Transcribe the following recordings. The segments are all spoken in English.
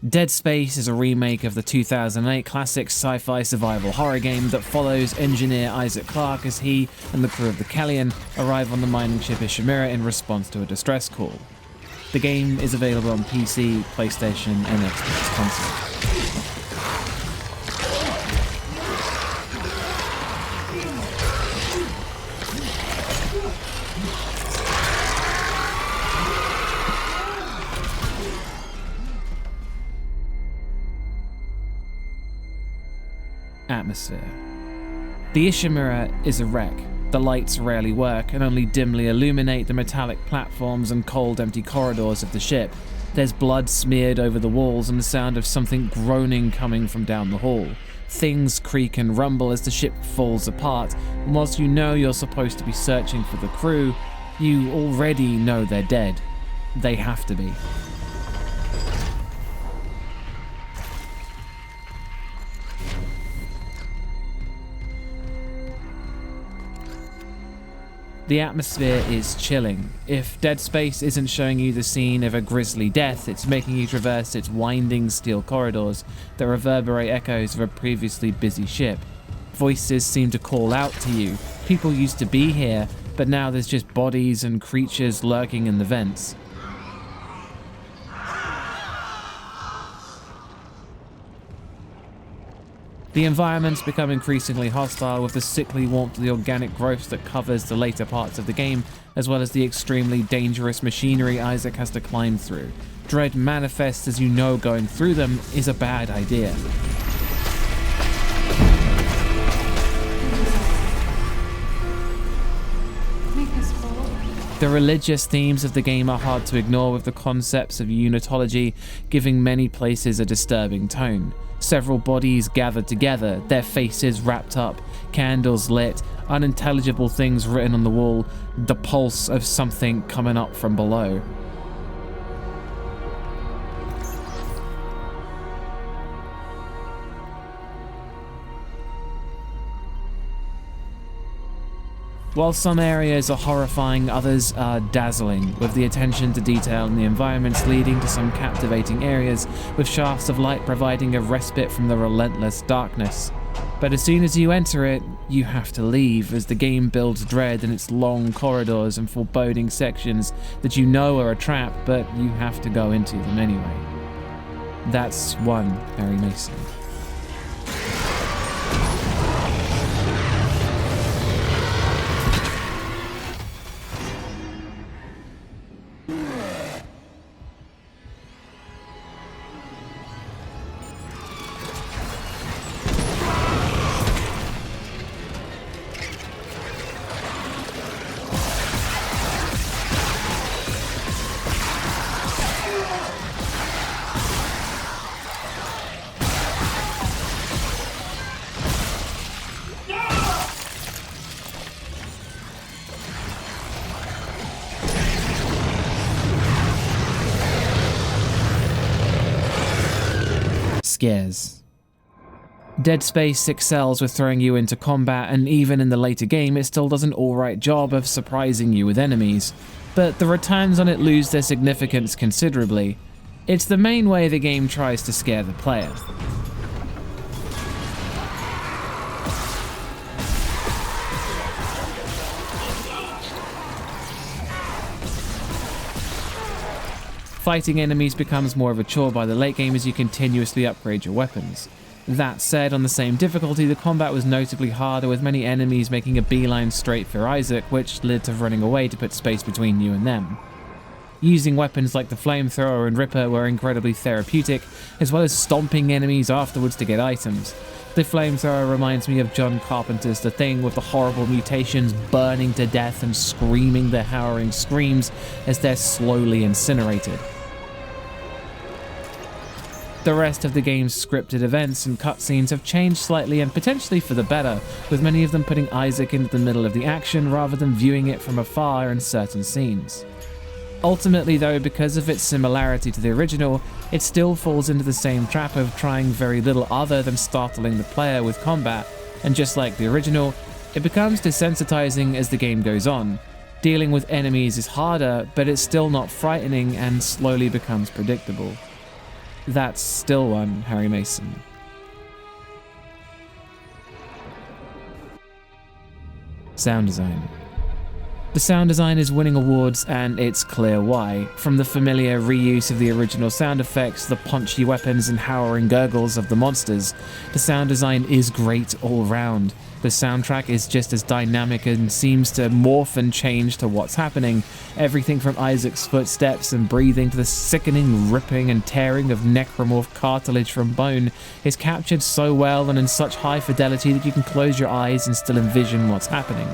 Dead Space is a remake of the 2008 classic sci-fi survival horror game that follows engineer Isaac Clarke as he and the crew of the Kellion arrive on the mining ship Ishimura in response to a distress call. The game is available on PC, PlayStation, and Xbox consoles. Atmosphere. The Ishimura is a wreck. The lights rarely work and only dimly illuminate the metallic platforms and cold, empty corridors of the ship. There's blood smeared over the walls and the sound of something groaning coming from down the hall. Things creak and rumble as the ship falls apart, and whilst you know you're supposed to be searching for the crew, you already know they're dead. They have to be. The atmosphere is chilling. If Dead Space isn't showing you the scene of a grisly death, it's making you traverse its winding steel corridors that reverberate echoes of a previously busy ship. Voices seem to call out to you. People used to be here, but now there's just bodies and creatures lurking in the vents. The environments become increasingly hostile, with the sickly warmth of the organic growth that covers the later parts of the game, as well as the extremely dangerous machinery Isaac has to climb through. Dread manifests as you know going through them is a bad idea. The religious themes of the game are hard to ignore, with the concepts of unitology giving many places a disturbing tone. Several bodies gathered together, their faces wrapped up, candles lit, unintelligible things written on the wall, the pulse of something coming up from below. While some areas are horrifying, others are dazzling, with the attention to detail in the environments leading to some captivating areas, with shafts of light providing a respite from the relentless darkness. But as soon as you enter it, you have to leave, as the game builds dread in its long corridors and foreboding sections that you know are a trap, but you have to go into them anyway. That's one Perry Mason. Scares. Dead Space excels with throwing you into combat, and even in the later game it still does an alright job of surprising you with enemies, but the returns on it lose their significance considerably. It's the main way the game tries to scare the player. Fighting enemies becomes more of a chore by the late game as you continuously upgrade your weapons. That said, on the same difficulty, the combat was notably harder, with many enemies making a beeline straight for Isaac, which led to running away to put space between you and them. Using weapons like the flamethrower and Ripper were incredibly therapeutic, as well as stomping enemies afterwards to get items. The flamethrower reminds me of John Carpenter's The Thing, with the horrible mutations burning to death and screaming their harrowing screams as they're slowly incinerated. The rest of the game's scripted events and cutscenes have changed slightly, and potentially for the better, with many of them putting Isaac into the middle of the action rather than viewing it from afar in certain scenes. Ultimately though, because of its similarity to the original, it still falls into the same trap of trying very little other than startling the player with combat, and just like the original, it becomes desensitizing as the game goes on. Dealing with enemies is harder, but it's still not frightening and slowly becomes predictable. That's still one, Harry Mason. Sound design. The sound design is winning awards, and it's clear why. From the familiar reuse of the original sound effects, the punchy weapons and howling gurgles of the monsters, the sound design is great all round. The soundtrack is just as dynamic and seems to morph and change to what's happening. Everything from Isaac's footsteps and breathing to the sickening ripping and tearing of necromorph cartilage from bone is captured so well and in such high fidelity that you can close your eyes and still envision what's happening.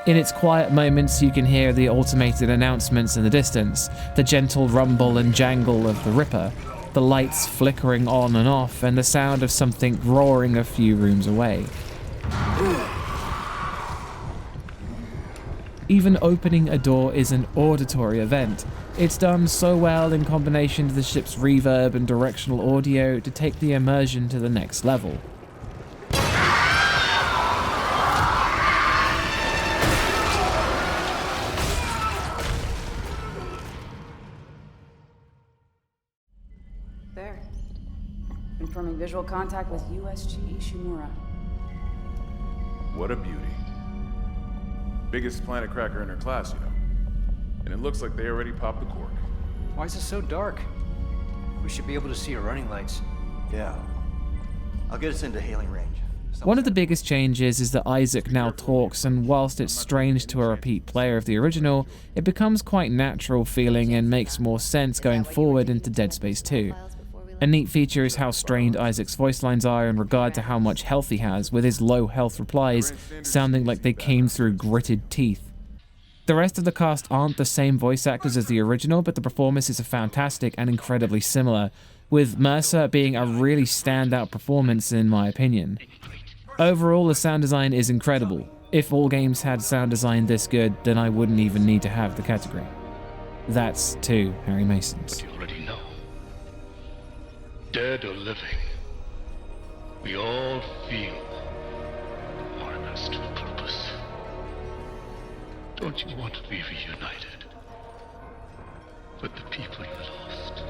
In its quiet moments, you can hear the automated announcements in the distance, the gentle rumble and jangle of the Ripper, the lights flickering on and off, and the sound of something roaring a few rooms away. Even opening a door is an auditory event. It's done so well in combination with the ship's reverb and directional audio to take the immersion to the next level. There. Confirming visual contact with USG Ishimura. What a beauty. Biggest planet cracker in her class, you know. And it looks like they already popped the cork. Why is it so dark? We should be able to see her running lights. Yeah. I'll get us into hailing range. One of the biggest changes is that Isaac now talks, and whilst it's strange to a repeat player of the original, it becomes quite natural feeling and makes more sense going forward into Dead Space 2. A neat feature is how strained Isaac's voice lines are in regard to how much health he has, with his low health replies sounding like they came through gritted teeth. The rest of the cast aren't the same voice actors as the original, but the performances are fantastic and incredibly similar, with Mercer being a really standout performance in my opinion. Overall, the sound design is incredible. If all games had sound design this good, then I wouldn't even need to have the category. That's 2 Harry Masons. You already know. Dead or living, we all feel the foreigner's true purpose. Don't you want to be reunited with the people you lost?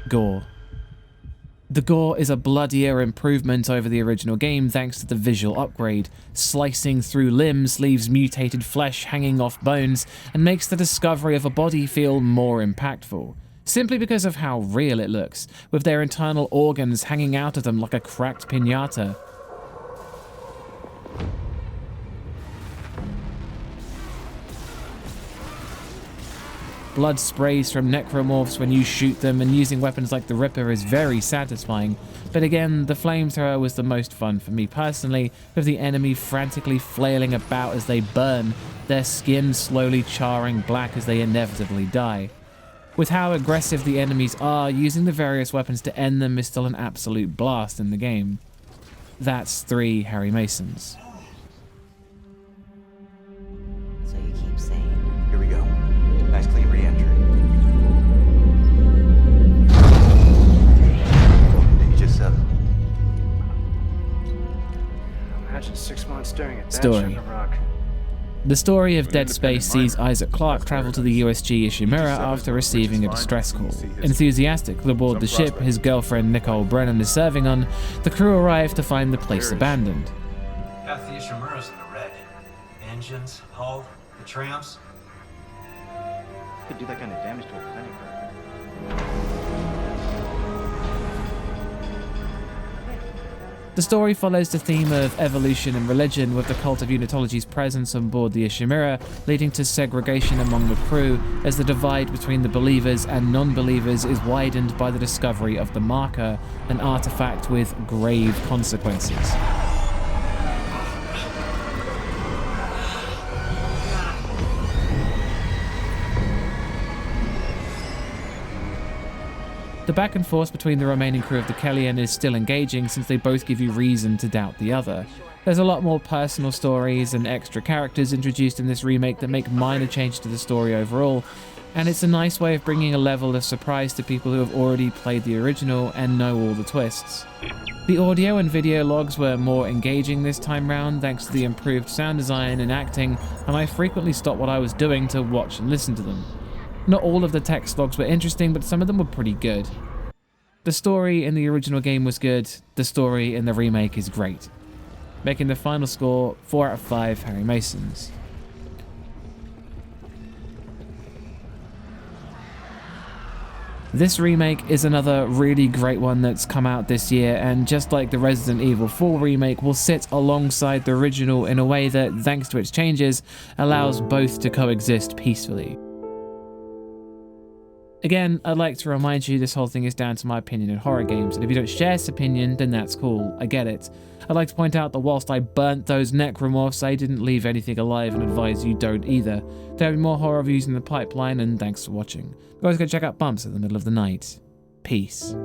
Gore. The gore is a bloodier improvement over the original game thanks to the visual upgrade. Slicing through limbs leaves mutated flesh hanging off bones and makes the discovery of a body feel more impactful, simply because of how real it looks, with their internal organs hanging out of them like a cracked piñata. Blood sprays from necromorphs when you shoot them, and using weapons like the Ripper is very satisfying, but again, the flamethrower was the most fun for me personally, with the enemy frantically flailing about as they burn, their skin slowly charring black as they inevitably die. With how aggressive the enemies are, using the various weapons to end them is still an absolute blast in the game. That's 3 Harry Masons. So you keep saying. Here we go. Nice clean re-entry. Stage 7. Imagine 6 months staring at that Story. ship rock. The story of Dead Space sees Isaac Clarke travel to the USG Ishimura after receiving a distress call. Enthusiastic aboard the ship his girlfriend Nicole Brennan is serving on, the crew arrive to find the place abandoned. Half the Ishimura's in the red. Engines, hull, the trams. Could do that kind of damage to a planet cracker. The story follows the theme of evolution and religion, with the cult of Unitology's presence on board the Ishimura, leading to segregation among the crew as the divide between the believers and non-believers is widened by the discovery of the Marker, an artifact with grave consequences. The back and forth between the remaining crew of the Kellyan is still engaging, since they both give you reason to doubt the other. There's a lot more personal stories and extra characters introduced in this remake that make minor changes to the story overall, and it's a nice way of bringing a level of surprise to people who have already played the original and know all the twists. The audio and video logs were more engaging this time round thanks to the improved sound design and acting, and I frequently stopped what I was doing to watch and listen to them. Not all of the text logs were interesting, but some of them were pretty good. The story in the original game was good, the story in the remake is great. Making the final score 4 out of 5 Harry Masons. This remake is another really great one that's come out this year, and just like the Resident Evil 4 remake, will sit alongside the original in a way that, thanks to its changes, allows both to coexist peacefully. Again, I'd like to remind you this whole thing is down to my opinion in horror games, and if you don't share this opinion, then that's cool, I get it. I'd like to point out that whilst I burnt those necromorphs, I didn't leave anything alive and advise you don't either. There'll be more horror reviews in the pipeline, and thanks for watching. Guys, go check out Bumps at the Middle of the Night. Peace.